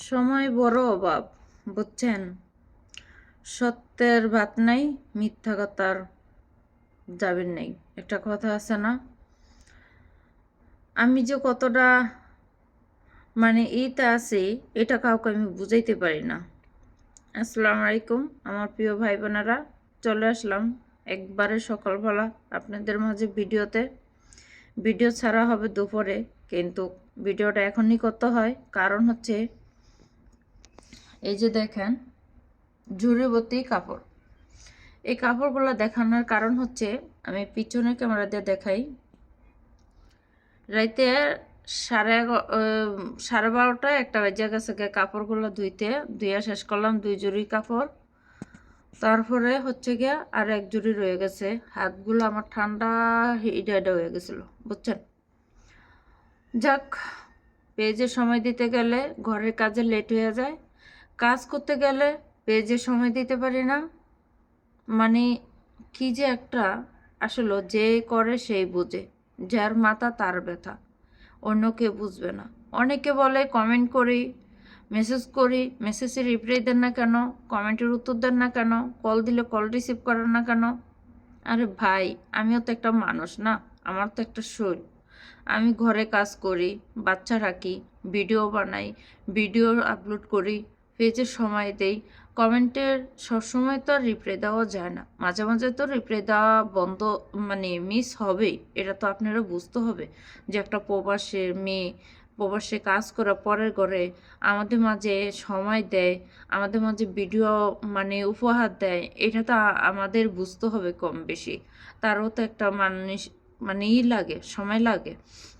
সময় বড় অভাব, বুঝছেন? সত্যের ভাত নাই, মিথ্যা কথার জাবির নেই, একটা কথা আছে না? আমি যে কতটা এইতে আছি, এটা কাউকে আমি বুঝাইতে পারি না। আসসালামু আলাইকুম আমার প্রিয় ভাই বোনেরা, চলে আসলাম একবারে সকালবেলা আপনাদের মাঝে ভিডিও ছাড়া হবে দুপুরে, কিন্তু ভিডিওটা এখনই করতে হয়। কারণ হচ্ছে এই যে দেখেন ঝুড়িভর্তি কাপড়। এই কাপড়গুলো দেখানোর কারণ হচ্ছে, আমি পিছনে ক্যামেরা দিয়ে দেখাই। রাইতে সাড়ে 12টায় একটা বাজে গেছে কাপড়গুলো ধুইয়া শেষ করলাম, 2 জুড়ি কাপড়। তারপরে হচ্ছে গিয়া আর 1 জুড়ি রয়ে গেছে। হাতগুলো আমার ঠান্ডা হিডা হয়ে গেছিল, বুঝছেন? যাক, পেজে সময় দিতে গেলে ঘরের কাজে লেট হয়ে যায়, কাজ করতে গেলে পেজে সময় দিতে পারি না। কি যে একটা, আসলে যে করে সেই বুঝে, যার মাথা তার ব্যথা, অন্য কেউ বুঝবে না। অনেকে বলে কমেন্ট করি, মেসেজ করি, মেসেজে রিপ্লাই দেন না কেন, কমেন্টের উত্তর দেন না কেন, কল দিলে কল রিসিভ করেন না কেন? আরে ভাই, আমিও তো একটা মানুষ না? আমার তো একটা শরীর। আমি ঘরে কাজ করি, বাচ্চা রাখি, ভিডিও বানাই, ভিডিও আপলোড করি, পেজে সময় দেই। কমেন্টের সবসময় তো আর রিপ্লাই দেওয়া যায় না, মাঝে মাঝে তো রিপ্লাই দেওয়া বন্ধ মিস হবেই। এটা তো আপনারা বুঝতে হবে যে একটা প্রবাসের মেয়ে, প্রবাসে কাজ করা, পরের ঘরে আমাদের মাঝে সময় দেয়, আমাদের মাঝে ভিডিও উপহার দেয়। এটা তো আমাদের বুঝতে হবে কম বেশি। তারও তো একটা মানুষ লাগে, সময় লাগে।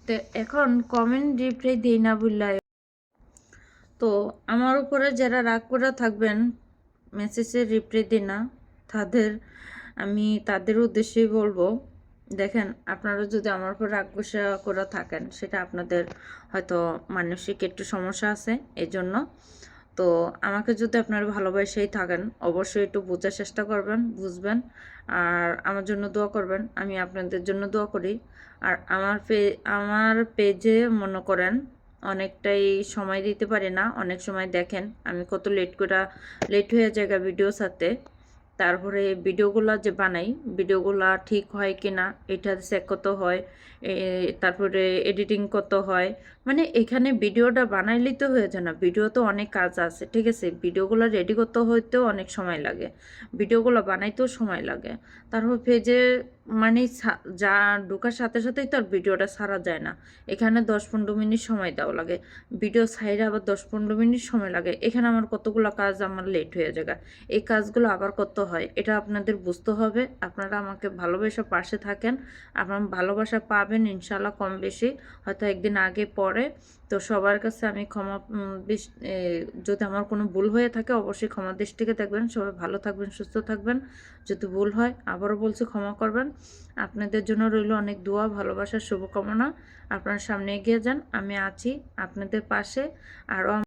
তো এখন কমেন্ট রিপ্লাই দিই না বললে, তো আমার উপরে যারা রাগ করে থাকবেন, মেসেজের রিপ্লাই দিই না, আমি তাদের উদ্দেশ্যেই বলবো, দেখেন, আপনারা যদি আমার উপর রাগ গুসা করে থাকেন, সেটা আপনাদের হয়তো মানসিক একটু সমস্যা আছে, এই জন্য। তো আমাকে যদি আপনারা ভালোবাসেই থাকেন, অবশ্যই একটু বোঝার চেষ্টা করবেন, বুঝবেন, আর আমার জন্য দোয়া করবেন। আমি আপনাদের জন্য দোয়া করি। আর আমার পেজে মনে করেন অনেকটাই সময় দিতে পারি না। অনেক সময় দেখেন আমি কত লেট হয়ে যায় ভিডিও ছাড়তে। তারপরে ভিডিওগুলো যে বানাই, ভিডিওগুলা ঠিক হয় কি না এটা চেক করতে হয়। তারপরে এডিটিং করতে হয়। এখানে ভিডিওটা বানাইলেই তো হয়ে যায় না, ভিডিও তো অনেক কাজ আছে, ঠিক আছে? ভিডিওগুলো রেডি করতে হইতেও অনেক সময় লাগে, ভিডিওগুলো বানাইতেও সময় লাগে। তারপর পেজে যা ঢোকার সাথে সাথেই তো আর ভিডিওটা ছাড়া যায় না। এখানে 10-15 মিনিট সময় দেওয়া লাগে, ভিডিও ছাইরে আবার 10-15 মিনিট সময় লাগে। এখানে আমার কতগুলো কাজ আমার লেট হয়ে যায়, এই কাজগুলো আবার করতে হয়। এটা আপনাদের বুঝতে হবে। আপনারা আমাকে ভালোবেসে পাশে থাকেন, আপনার ভালোবাসা পাবেন ইনশাল্লাহ, কম বেশি, হয়তো একদিন আগে পরে। তো সবার কাছে আমি ক্ষমা, যদি আমার কোনো ভুল হয়ে থাকে অবশ্যই ক্ষমা দৃষ্টিকে দেখবেন। সবাই ভালো থাকবেন, সুস্থ থাকবেন। যদি ভুল হয় আবারও বলছি ক্ষমা করবেন। আপনাদের জন্য রইল অনেক দোয়া, ভালোবাসার শুভকামনা। আপনার সামনে এগিয়ে যান, আমি আছি আপনাদের পাশে। আরও